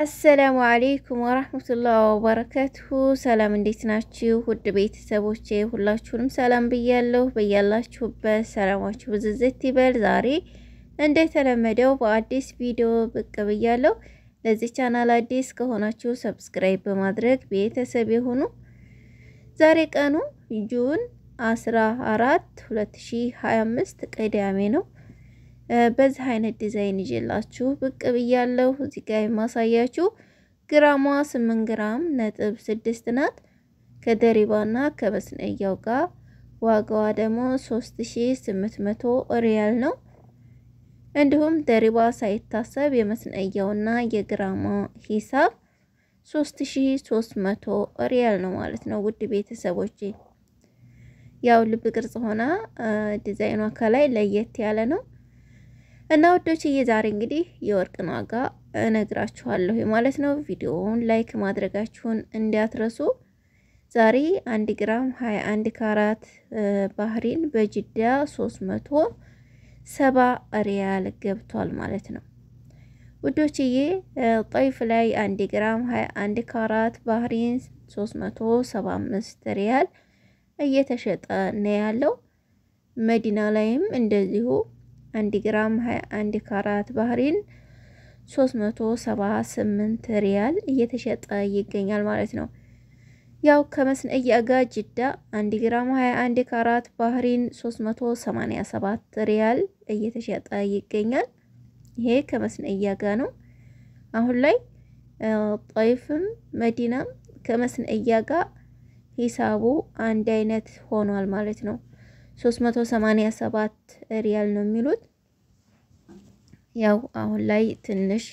السلام عليكم ورحمة الله وبركاته. سلام እንዴት ናችሁ ውድ ቤተሰቦቼ ሁላችሁንም ሰላም ብያለሁ። በያላችሁበት ሰላማችሁ ብዝዝት ይበል። ዛሬ እንደተለመደው በአዲስ ቪዲዮ ብቅ ብያለሁ። ለዚህ ቻናል አዲስ ከሆናችሁ ሰብስክራይብ በማድረግ ቤተሰብ ይሁኑ። ዛሬ ቀኑ ጁን 14 2025 ቅዳሜ ነው። በዚህ አይነት ዲዛይን ይዤላችሁ ብቅ ብያለሁ። እዚህ ጋር የማሳያችሁ ግራሟ 8 ግራም ነጥብ 6 ናት። ከደሪባና ከመስነያው ጋር ዋጋዋ ደግሞ 3800 ሪያል ነው። እንዲሁም ደሪባ ሳይታሰብ የመስነያውና የግራሟ ሂሳብ 3300 ሪያል ነው ማለት ነው። ውድ ቤተሰቦቼ ያው ልብ ቅርጽ ሆና ዲዛይኗ ከላይ ለየት ያለ ነው። እና ወዶችዬ ዛሬ እንግዲህ የወርቅን ዋጋ እነግራችኋለሁ ማለት ነው። ቪዲዮውን ላይክ ማድረጋችሁን እንዳትረሱ። ዛሬ 1 ግራም 21 ካራት ባህሪን በጅዳ 370 ሪያል ገብቷል ማለት ነው። ወዶችዬ ጣይፍ ላይ 1 ግራም 21 ካራት ባህሪን 375 ሪያል እየተሸጠ ነው ያለው። መዲና ላይም እንደዚሁ 1 ግራም 21 ካራት ባህሪን 378 ሪያል እየተሸጠ ይገኛል ማለት ነው። ያው ከመስነያ ጋር ጅዳ 1 ግራም 21 ካራት ባህሪን 387 ሪያል እየተሸጠ ይገኛል። ይሄ ከመስነያ ጋር ነው። አሁን ላይ ጣይፍም መዲናም ከመስነያ ጋር ሂሳቡ አንድ አይነት ሆኗል ማለት ነው። 387 ሪያል ነው የሚሉት። ያው አሁን ላይ ትንሽ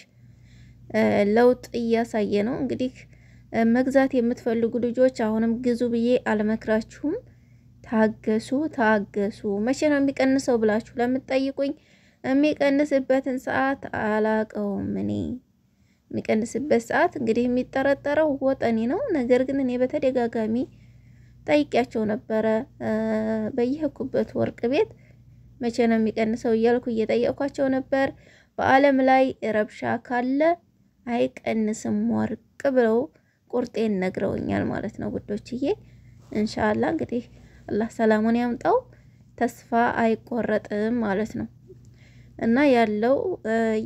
ለውጥ እያሳየ ነው። እንግዲህ መግዛት የምትፈልጉ ልጆች አሁንም ግዙ ብዬ አልመክራችሁም። ታገሱ። መቼ ነው የሚቀንሰው ብላችሁ ለምትጠይቁኝ የሚቀንስበትን ሰዓት አላቀውም። እኔ የሚቀንስበት ሰዓት እንግዲህ የሚጠረጠረው ወጠኔ ነው። ነገር ግን እኔ በተደጋጋሚ ጠይቂያቸው ነበረ። በየኩበት ወርቅ ቤት መቼ ነው የሚቀንሰው እያልኩ እየጠየቅኳቸው ነበር። በአለም ላይ ረብሻ ካለ አይቀንስም ወርቅ ብለው ቁርጤን ነግረውኛል ማለት ነው ውዶችዬ። ኢንሻአላህ እንግዲህ አላህ ሰላሙን ያምጣው። ተስፋ አይቆረጥም ማለት ነው። እና ያለው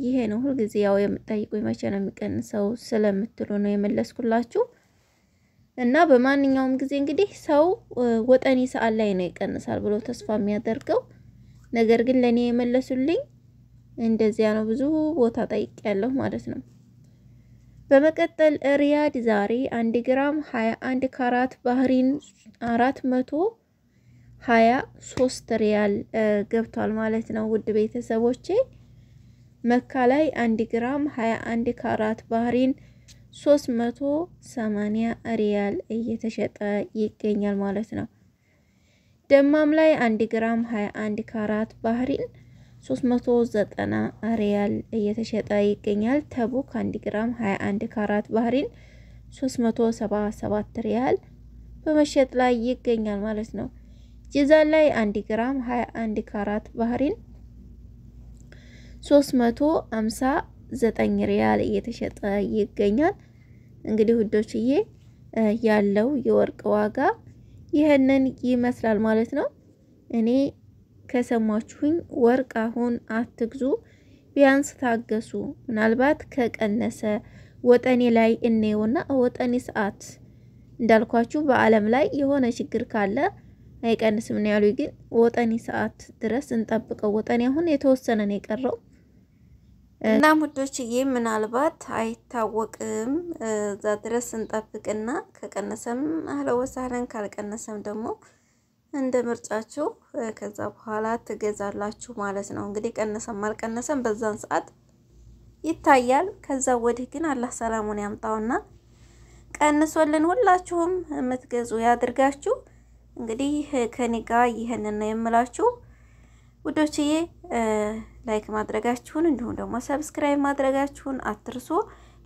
ይሄ ነው። ሁሉ ጊዜ ያው የምትጠይቁኝ መቼ ነው የሚቀንሰው ስለምትሉ ነው የመለስኩላችሁ። እና በማንኛውም ጊዜ እንግዲህ ሰው ወጠኔ ሰዓት ላይ ነው ይቀንሳል ብሎ ተስፋ የሚያደርገው። ነገር ግን ለኔ የመለሱልኝ እንደዚያ ነው። ብዙ ቦታ ጠይቄያለሁ ማለት ነው። በመቀጠል ሪያድ ዛሬ 1 ግራም 21 ካራት ባህሪን 423 ሪያል ገብቷል ማለት ነው። ውድ ቤተሰቦቼ መካ ላይ 1 ግራም 21 ካራት ባህሪን 380 ሪያል እየተሸጠ ይገኛል ማለት ነው። ደማም ላይ 1 ግራም 21 ካራት ባህሪን 390 ሪያል እየተሸጠ ይገኛል። ተቡክ 1 ግራም 21 ካራት ባህሪን 377 ሪያል በመሸጥ ላይ ይገኛል ማለት ነው። ጂዛን ላይ 1 ግራም 21 ካራት ባህሪን 359 ሪያል እየተሸጠ ይገኛል። እንግዲህ ውዶችዬ ያለው የወርቅ ዋጋ ይሄንን ይመስላል ማለት ነው። እኔ ከሰማችሁኝ ወርቅ አሁን አትግዙ፣ ቢያንስ ታገሱ። ምናልባት ከቀነሰ ወጠኔ ላይ እኔውና ወጠኔ ሰዓት እንዳልኳችሁ በአለም ላይ የሆነ ችግር ካለ አይቀንስም ነው ያሉኝ። ግን ወጠኔ ሰዓት ድረስ እንጠብቀው። ወጠኔ አሁን የተወሰነ ነው የቀረው። እና ሙዶችዬ ምናልባት አይታወቅም። እዛ ድረስ እንጠብቅና ከቀነሰም አህለ ወሰህለን ካልቀነሰም ደግሞ እንደ ምርጫችሁ ከዛ በኋላ ትገዛላችሁ ማለት ነው። እንግዲህ ቀነሰም አልቀነሰም በዛን ሰዓት ይታያል። ከዛ ወዲህ ግን አላህ ሰላሙን ያምጣውና ቀንሶልን ሁላችሁም የምትገዙ ያድርጋችሁ። እንግዲህ ከኔ ጋር ይሄንን ነው የምላችሁ ውዶችዬ። ላይክ ማድረጋችሁን እንዲሁም ደግሞ ሰብስክራይብ ማድረጋችሁን አትርሱ።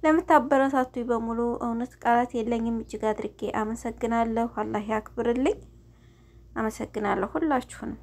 ለምታበረታቱኝ በሙሉ እውነት ቃላት የለኝም። እጅግ አድርጌ አመሰግናለሁ። አላህ ያክብርልኝ። አመሰግናለሁ ሁላችሁንም።